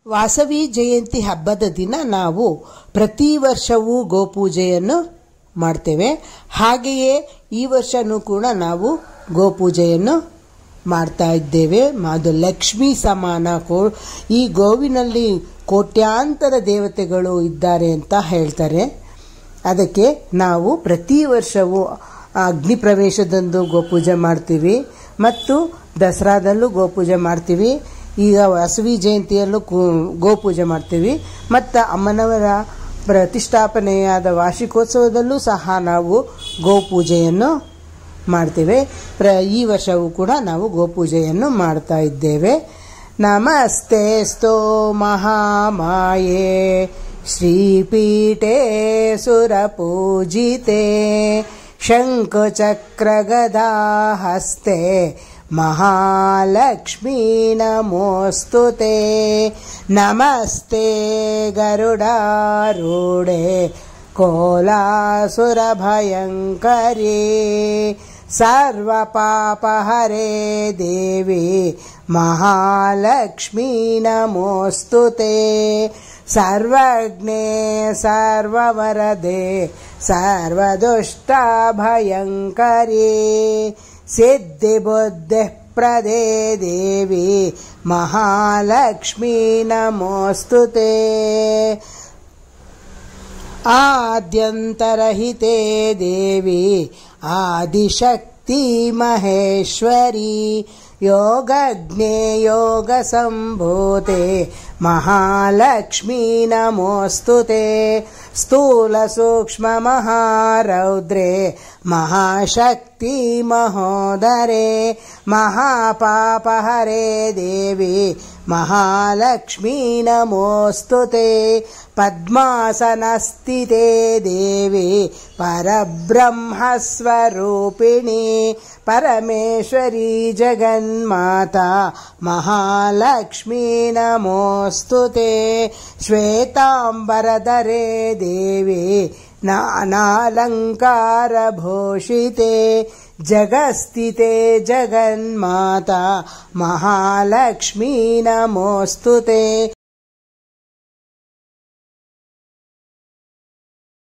ವಾಸವಿ ಜಯಂತಿ ಹಬ್ಬದ ದಿನ ನಾವು ಪ್ರತಿ ವರ್ಷವೂ ಗೋಪೂಜೆಯನ್ನು ಮಾಡ್ತೇವೆ. ಹಾಗೆಯೇ ಈ ವರ್ಷನೂ ಕೂಡ ನಾವು ಗೋಪೂಜೆಯನ್ನು ಮಾಡ್ತಾ ಇದ್ದೇವೆ. ಅದು ಲಕ್ಷ್ಮೀ ಸಮಾನ. ಈ ಗೋವಿನಲ್ಲಿ ಕೋಟ್ಯಾಂತರ ದೇವತೆಗಳು ಇದ್ದಾರೆ ಅಂತ ಹೇಳ್ತಾರೆ. ಅದಕ್ಕೆ ನಾವು ಪ್ರತಿ ವರ್ಷವೂ ಅಗ್ನಿ ಪ್ರವೇಶದಂದು ಗೋಪೂಜೆ ಮಾಡ್ತೀವಿ ಮತ್ತು ದಸರಾದಲ್ಲೂ ಗೋಪೂಜೆ ಮಾಡ್ತೀವಿ. ಈಗ ವಾಸವಿ ಜಯಂತಿಯಲ್ಲೂ ಗೋಪೂಜೆ ಮಾಡ್ತೀವಿ ಮತ್ತು ಅಮ್ಮನವರ ಪ್ರತಿಷ್ಠಾಪನೆಯಾದ ವಾರ್ಷಿಕೋತ್ಸವದಲ್ಲೂ ಸಹ ನಾವು ಗೋಪೂಜೆಯನ್ನು ಮಾಡ್ತೇವೆ. ಈ ವರ್ಷವೂ ಕೂಡ ನಾವು ಗೋಪೂಜೆಯನ್ನು ಮಾಡ್ತಾ ಇದ್ದೇವೆ. ನಮಸ್ತೆಸ್ತೋ ಮಹಾಮಾಯೇ ಶ್ರೀಪೀಠೆ ಸುರಪೂಜಿತೆ ಶಂಖಚಕ್ರಗದಾ ಹಸ್ತೆ ಮಹಾಲಕ್ಷ್ಮೀ ನಮೋಸ್ತುತೆ. ನಮಸ್ತೆ ಗರುಡಾರೂಢೆ ಕೋಲಾಸುರಭಯಂಕರಿ ಸರ್ವಪಾಪಹರೆ ದೇವಿ ಮಹಾಲಕ್ಷ್ಮೀ ನಮೋಸ್ತುತೆ. ಸರ್ವಜ್ಞೆ ಸರ್ವವರದೆ ಸರ್ವದುಷ್ಟಭಯಂಕರಿ ಸಿದ್ಧಿಬುದ್ಧಿ ಪ್ರದೇ ದೇವಿ ಮಹಾಲಕ್ಷ್ಮೀ ನಮೋಸ್ತುತೆ. ಆದ್ಯಂತರಹಿತೆ ದೇವಿ ಆದಿಶಕ್ತಿ ಮಹೇಶ್ವರಿ ಯೋಗಜ್ಞೆ ಯೋಗ ಸಂಭೂತೆ ಮಹಾಲಕ್ಷ್ಮೀ ನಮೋಸ್ತುತೆ. ಸ್ಥೂಲ ಸೂಕ್ಷ್ಮ ಮಹಾರೌದ್ರೆ ಮಹಾಶಕ್ತಿ ಮಹೋದರೆ ಮಹಾಪಾಪಹರೆ ದೇವಿ ಮಹಾಲಕ್ಷ್ಮೀ ನಮೋಸ್ತುತೆ. ಪದ್ಮಾಸನಸ್ಥಿತೆ ದೇವಿ ಪರಬ್ರಹ್ಮಸ್ವರೂಪಿಣಿ ಪರಮೇಶ್ವರಿ ಜಗನ್ಮಾತಾ ಮಹಾಲಕ್ಷ್ಮೀ ನಮೋಸ್ತುತೆ. ಶ್ವೇತಾಂಬರಧರೆ ದೇವಿ ನಾನಾಲಂಕಾರ ಭೂಷಿತೆ ಜಗಸ್ಥಿತೆ ಜಗನ್ಮಾತಾ ಮಹಾಲಕ್ಷ್ಮೀ ನಮೋಸ್ತುತೆ.